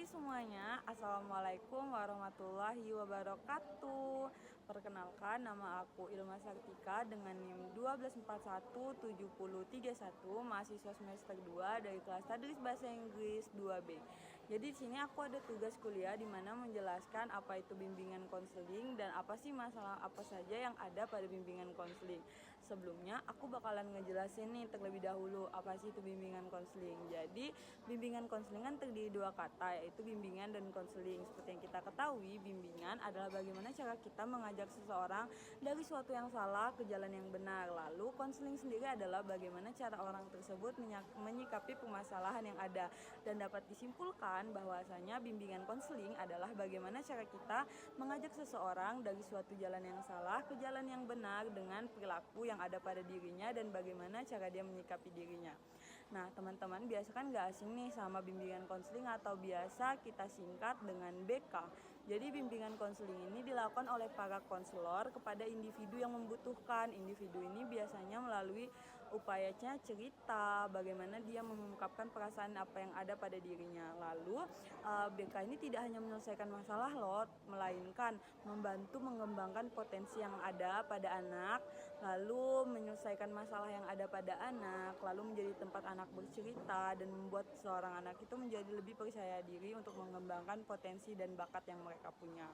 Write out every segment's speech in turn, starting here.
Hai semuanya, Assalamualaikum warahmatullahi wabarakatuh. Perkenalkan, nama aku Ilma Sartika dengan NIM 12417031, mahasiswa semester 2 dari kelas Tadris Bahasa Inggris 2B. Jadi di sini aku ada tugas kuliah di mana menjelaskan apa itu bimbingan konseling dan apa sih masalah apa saja yang ada pada bimbingan konseling. Sebelumnya aku bakalan ngejelasin nih terlebih dahulu apa sih itu bimbingan konseling. Jadi bimbingan konseling kan terdiri dua kata, yaitu bimbingan dan konseling. Seperti yang kita ketahui, bimbingan adalah bagaimana cara kita mengajak seseorang dari suatu yang salah ke jalan yang benar. Lalu konseling sendiri adalah bagaimana cara orang tersebut menyikapi permasalahan yang ada. Dan dapat disimpulkan bahwasanya bimbingan konseling adalah bagaimana cara kita mengajak seseorang dari suatu jalan yang salah ke jalan yang benar dengan perilaku yang ada pada dirinya dan bagaimana cara dia menyikapi dirinya. Nah, teman-teman biasa kan gak asing nih sama bimbingan konseling atau biasa kita singkat dengan BK. Jadi bimbingan konseling ini dilakukan oleh para konselor kepada individu yang membutuhkan. Individu ini biasanya melalui upayanya cerita, bagaimana dia mengungkapkan perasaan apa yang ada pada dirinya. Lalu BK ini tidak hanya menyelesaikan masalah loh, melainkan membantu mengembangkan potensi yang ada pada anak, lalu menyelesaikan masalah yang ada pada anak, lalu menjadi tempat anak bercerita dan membuat seorang anak itu menjadi lebih percaya diri untuk mengembangkan potensi dan bakat yang mereka punya.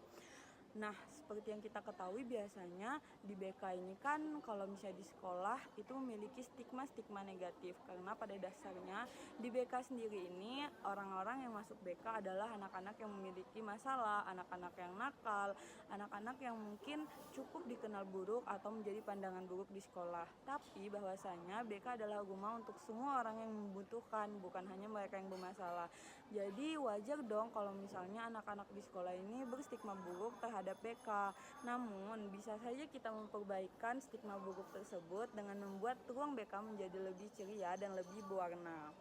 Nah, seperti yang kita ketahui biasanya di BK ini kan kalau misalnya di sekolah itu memiliki stigma-stigma negatif. Karena pada dasarnya di BK sendiri ini orang-orang yang masuk BK adalah anak-anak yang memiliki masalah, anak-anak yang nakal, anak-anak yang mungkin cukup dikenal buruk atau menjadi pandangan buruk di sekolah. Tapi bahwasanya BK adalah rumah untuk semua orang yang membutuhkan, bukan hanya mereka yang bermasalah. Jadi wajar dong kalau misalnya anak-anak di sekolah ini berstigma buruk terhadap BK. Namun, bisa saja kita memperbaikan stigma buruk tersebut dengan membuat ruang BK menjadi lebih ceria dan lebih berwarna.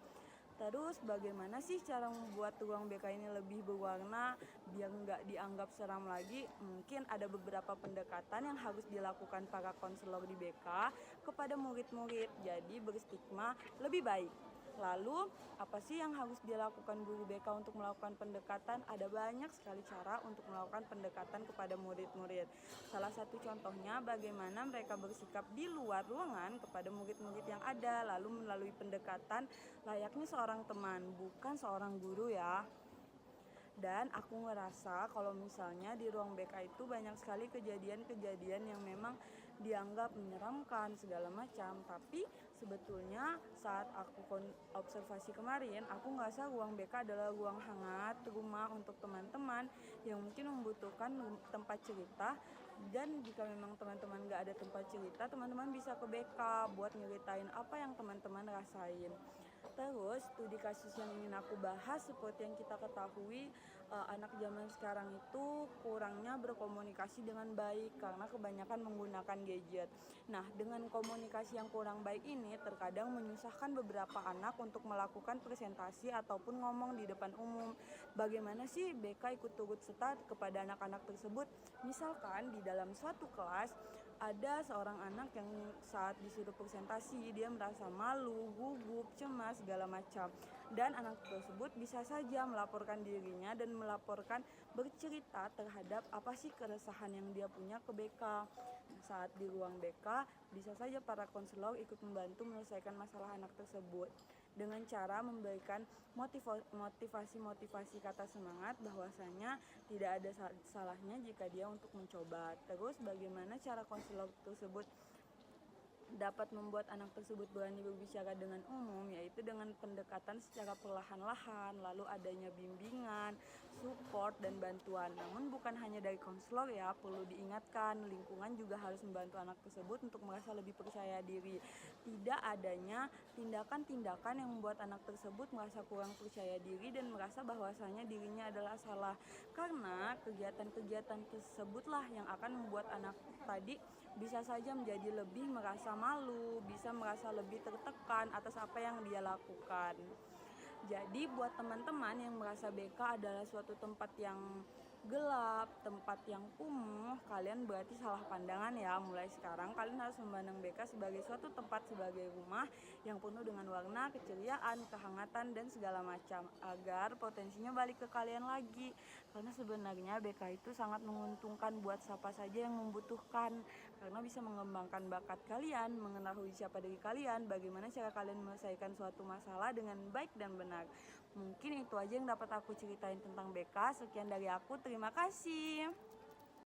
Terus bagaimana sih cara membuat ruang BK ini lebih berwarna biar nggak dianggap seram lagi? Mungkin ada beberapa pendekatan yang harus dilakukan para konselor di BK kepada murid-murid, jadi berstigma lebih baik. Lalu, apa sih yang harus dilakukan guru BK untuk melakukan pendekatan? Ada banyak sekali cara untuk melakukan pendekatan kepada murid-murid. Salah satu contohnya bagaimana mereka bersikap di luar ruangan kepada murid-murid yang ada, lalu melalui pendekatan layaknya seorang teman, bukan seorang guru ya. Dan aku ngerasa kalau misalnya di ruang BK itu banyak sekali kejadian-kejadian yang memang dianggap menyeramkan segala macam. Tapi sebetulnya saat aku observasi kemarin, aku ngerasa ruang BK adalah ruang hangat, rumah untuk teman-teman yang mungkin membutuhkan tempat cerita. Dan jika memang teman-teman gak ada tempat cerita, teman-teman bisa ke BK buat nyeritain apa yang teman-teman rasain. Terus studi kasus yang ingin aku bahas, seperti yang kita ketahui anak zaman sekarang itu kurangnya berkomunikasi dengan baik karena kebanyakan menggunakan gadget. Nah, dengan komunikasi yang kurang baik ini terkadang menyusahkan beberapa anak untuk melakukan presentasi ataupun ngomong di depan umum. Bagaimana sih BK ikut turut serta kepada anak-anak tersebut? Misalkan di dalam suatu kelas ada seorang anak yang saat disuruh presentasi dia merasa malu, gugup, cemas, segala macam. Dan anak tersebut bisa saja melaporkan dirinya dan melaporkan bercerita terhadap apa sih keresahan yang dia punya ke BK. Saat di ruang BK bisa saja para konselor ikut membantu menyelesaikan masalah anak tersebut dengan cara memberikan motivasi kata semangat bahwasanya tidak ada salahnya jika dia untuk mencoba. Terus bagaimana cara konselor tersebut dapat membuat anak tersebut berani berbicara dengan umum, yaitu dengan pendekatan secara perlahan-lahan, lalu adanya bimbingan, support, dan bantuan. Namun bukan hanya dari konselor ya, perlu diingatkan, lingkungan juga harus membantu anak tersebut untuk merasa lebih percaya diri. Tidak adanya tindakan-tindakan yang membuat anak tersebut merasa kurang percaya diri dan merasa bahwasanya dirinya adalah salah. Karena kegiatan-kegiatan tersebutlah yang akan membuat anak tadi bisa saja menjadi lebih merasa malu, bisa merasa lebih tertekan atas apa yang dia lakukan. Jadi buat teman-teman yang merasa BK adalah suatu tempat yang gelap, tempat yang kumuh, kalian berarti salah pandangan ya. Mulai sekarang kalian harus memandang BK sebagai suatu tempat, sebagai rumah yang penuh dengan warna, keceriaan, kehangatan, dan segala macam, agar potensinya balik ke kalian lagi. Karena sebenarnya BK itu sangat menguntungkan buat siapa saja yang membutuhkan, karena bisa mengembangkan bakat kalian, mengetahui siapa diri kalian, bagaimana cara kalian menyelesaikan suatu masalah dengan baik dan benar. Mungkin itu aja yang dapat aku ceritain tentang BK. Sekian dari aku, terima kasih.